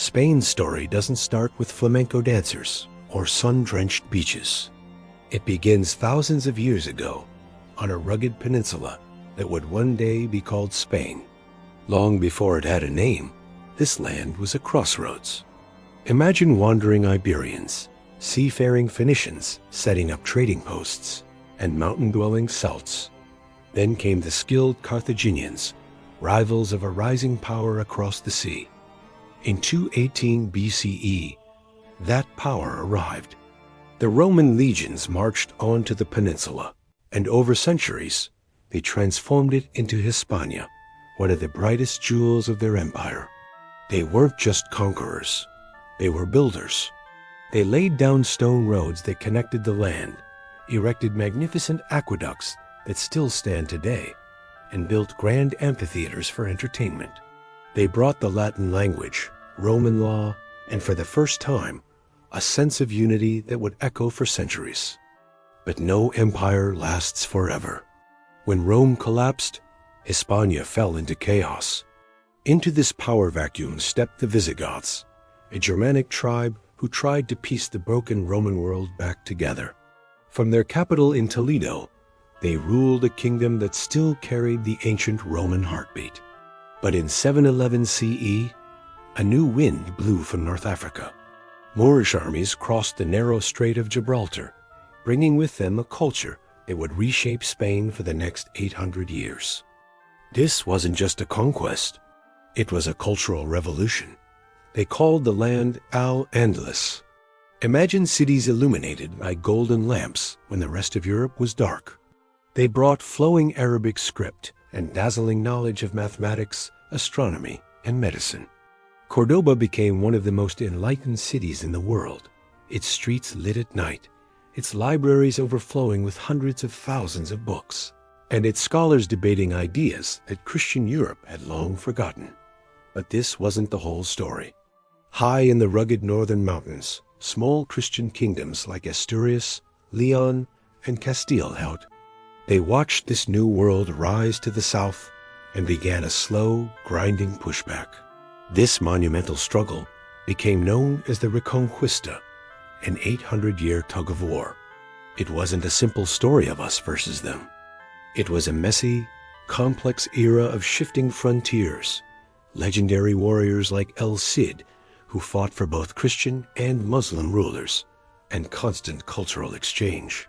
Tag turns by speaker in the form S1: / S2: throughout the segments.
S1: Spain's story doesn't start with flamenco dancers or sun-drenched beaches. It begins thousands of years ago on a rugged peninsula that would one day be called Spain. Long before it had a name, this land was a crossroads. Imagine wandering Iberians, seafaring Phoenicians setting up trading posts, and mountain-dwelling Celts. Then came the skilled Carthaginians, rivals of a rising power across the sea. In 218 BCE, that power arrived. The Roman legions marched onto the peninsula, and over centuries, they transformed it into Hispania, one of the brightest jewels of their empire. They weren't just conquerors, they were builders. They laid down stone roads that connected the land, erected magnificent aqueducts that still stand today, and built grand amphitheaters for entertainment. They brought the Latin language, Roman law, and for the first time, a sense of unity that would echo for centuries. But no empire lasts forever. When Rome collapsed, Hispania fell into chaos. Into this power vacuum stepped the Visigoths, a Germanic tribe who tried to piece the broken Roman world back together. From their capital in Toledo, they ruled a kingdom that still carried the ancient Roman heartbeat. But in 711 CE, a new wind blew from North Africa. Moorish armies crossed the narrow Strait of Gibraltar, bringing with them a culture that would reshape Spain for the next 800 years. This wasn't just a conquest, it was a cultural revolution. They called the land Al-Andalus. Imagine cities illuminated by golden lamps when the rest of Europe was dark. They brought flowing Arabic script and dazzling knowledge of mathematics, astronomy, and medicine. Cordoba became one of the most enlightened cities in the world, its streets lit at night, its libraries overflowing with hundreds of thousands of books, and its scholars debating ideas that Christian Europe had long forgotten. But this wasn't the whole story. High in the rugged northern mountains, small Christian kingdoms like Asturias, Leon, and Castile held. They watched this new world rise to the south and began a slow, grinding pushback. This monumental struggle became known as the Reconquista, an 800-year tug-of-war. It wasn't a simple story of us versus them. It was a messy, complex era of shifting frontiers, legendary warriors like El Cid, who fought for both Christian and Muslim rulers, and constant cultural exchange.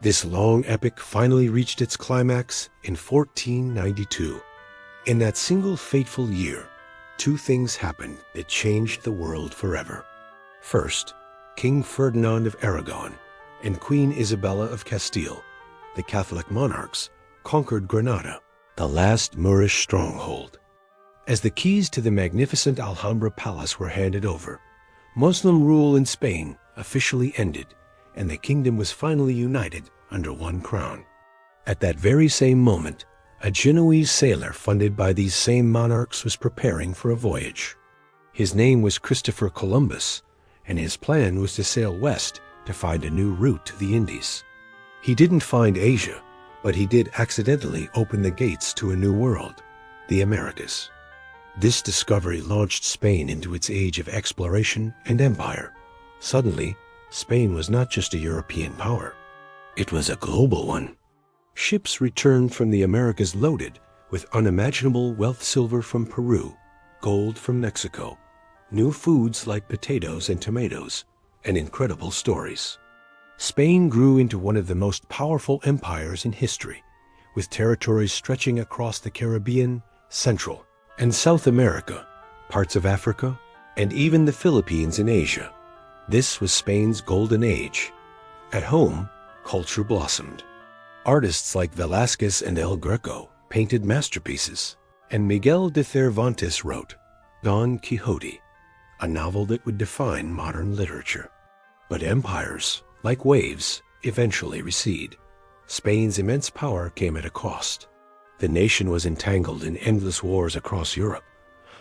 S1: This long epic finally reached its climax in 1492. In that single fateful year, two things happened that changed the world forever. First, King Ferdinand of Aragon and Queen Isabella of Castile, the Catholic monarchs, conquered Granada, the last Moorish stronghold. As the keys to the magnificent Alhambra Palace were handed over, Muslim rule in Spain officially ended, and the kingdom was finally united under one crown. At that very same moment, a Genoese sailor funded by these same monarchs was preparing for a voyage. His name was Christopher Columbus, and his plan was to sail west to find a new route to the Indies. He didn't find Asia, but he did accidentally open the gates to a new world, the Americas. This discovery launched Spain into its age of exploration and empire. Suddenly, Spain was not just a European power. It was a global one. Ships returned from the Americas loaded with unimaginable wealth: silver from Peru, gold from Mexico, new foods like potatoes and tomatoes, and incredible stories. Spain grew into one of the most powerful empires in history, with territories stretching across the Caribbean, Central, and South America, parts of Africa, and even the Philippines in Asia. This was Spain's golden age. At home, culture blossomed. Artists like Velázquez and El Greco painted masterpieces, and Miguel de Cervantes wrote Don Quixote, a novel that would define modern literature. But empires, like waves, eventually recede. Spain's immense power came at a cost. The nation was entangled in endless wars across Europe,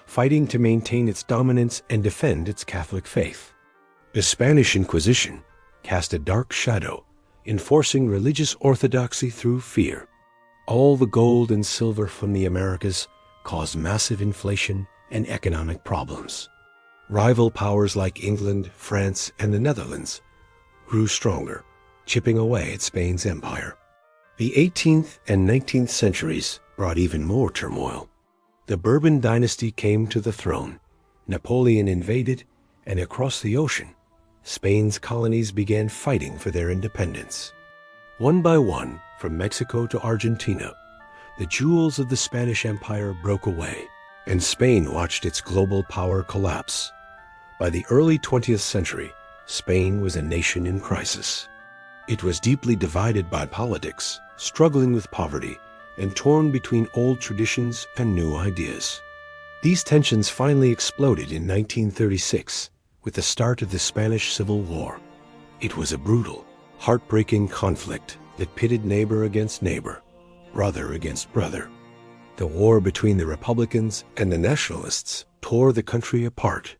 S1: fighting to maintain its dominance and defend its Catholic faith. The Spanish Inquisition cast a dark shadow, enforcing religious orthodoxy through fear. All the gold and silver from the Americas caused massive inflation and economic problems. Rival powers like England, France, and the Netherlands grew stronger, chipping away at Spain's empire. The 18th and 19th centuries brought even more turmoil. The Bourbon dynasty came to the throne, Napoleon invaded, and across the ocean, Spain's colonies began fighting for their independence. One by one, from Mexico to Argentina, the jewels of the Spanish Empire broke away, and Spain watched its global power collapse. By the early 20th century, Spain was a nation in crisis. It was deeply divided by politics, struggling with poverty, and torn between old traditions and new ideas. These tensions finally exploded in 1936 with the start of the Spanish Civil War. It was a brutal, heartbreaking conflict that pitted neighbor against neighbor, brother against brother. The war between the Republicans and the Nationalists tore the country apart.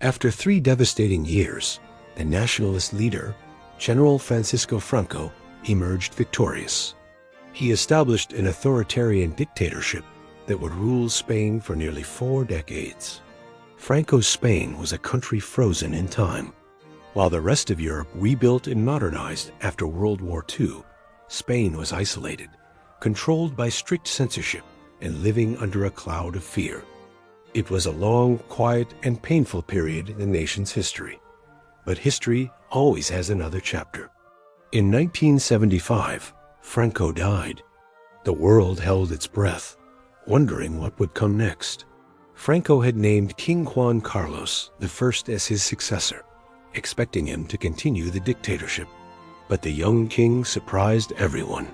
S1: After 3 devastating years, the nationalist leader, General Francisco Franco, emerged victorious. He established an authoritarian dictatorship that would rule Spain for nearly 4 decades. Franco's Spain was a country frozen in time. While the rest of Europe rebuilt and modernized after World War II, Spain was isolated, controlled by strict censorship, and living under a cloud of fear. It was a long, quiet, and painful period in the nation's history. But history always has another chapter. In 1975, Franco died. The world held its breath, wondering what would come next. Franco had named King Juan Carlos I as his successor, expecting him to continue the dictatorship. But the young king surprised everyone.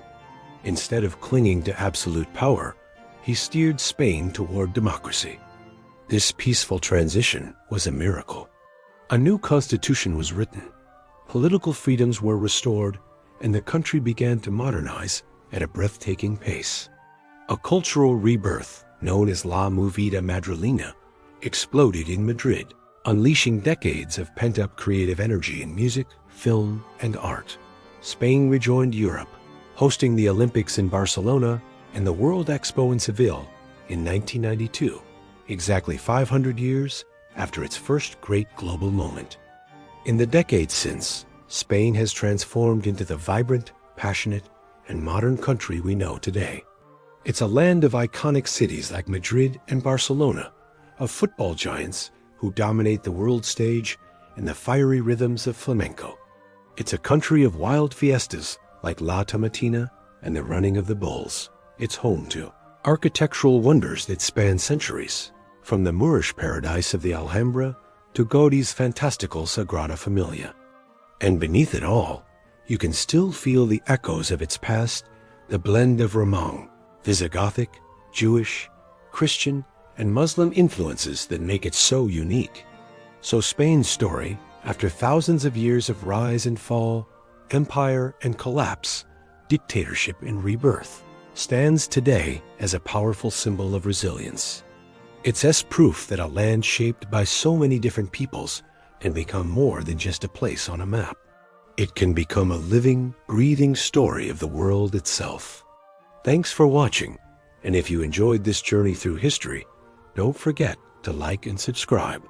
S1: Instead of clinging to absolute power, he steered Spain toward democracy. This peaceful transition was a miracle. A new constitution was written, political freedoms were restored, and the country began to modernize at a breathtaking pace. A cultural rebirth, known as La Movida Madrilena, exploded in Madrid, unleashing decades of pent-up creative energy in music, film, and art. Spain rejoined Europe, hosting the Olympics in Barcelona and the World Expo in Seville in 1992, exactly 500 years after its first great global moment. In the decades since, Spain has transformed into the vibrant, passionate, and modern country we know today. It's a land of iconic cities like Madrid and Barcelona, of football giants who dominate the world stage, and the fiery rhythms of flamenco. It's a country of wild fiestas like La Tomatina and the running of the bulls. It's home to architectural wonders that span centuries, from the Moorish paradise of the Alhambra to Gaudi's fantastical Sagrada Familia. And beneath it all, you can still feel the echoes of its past, the blend of Romang, Visigothic, Jewish, Christian, and Muslim influences that make it so unique. So Spain's story, after thousands of years of rise and fall, empire and collapse, dictatorship and rebirth, stands today as a powerful symbol of resilience. It's proof that a land shaped by so many different peoples can become more than just a place on a map. It can become a living, breathing story of the world itself. Thanks for watching, and if you enjoyed this journey through history, don't forget to like and subscribe.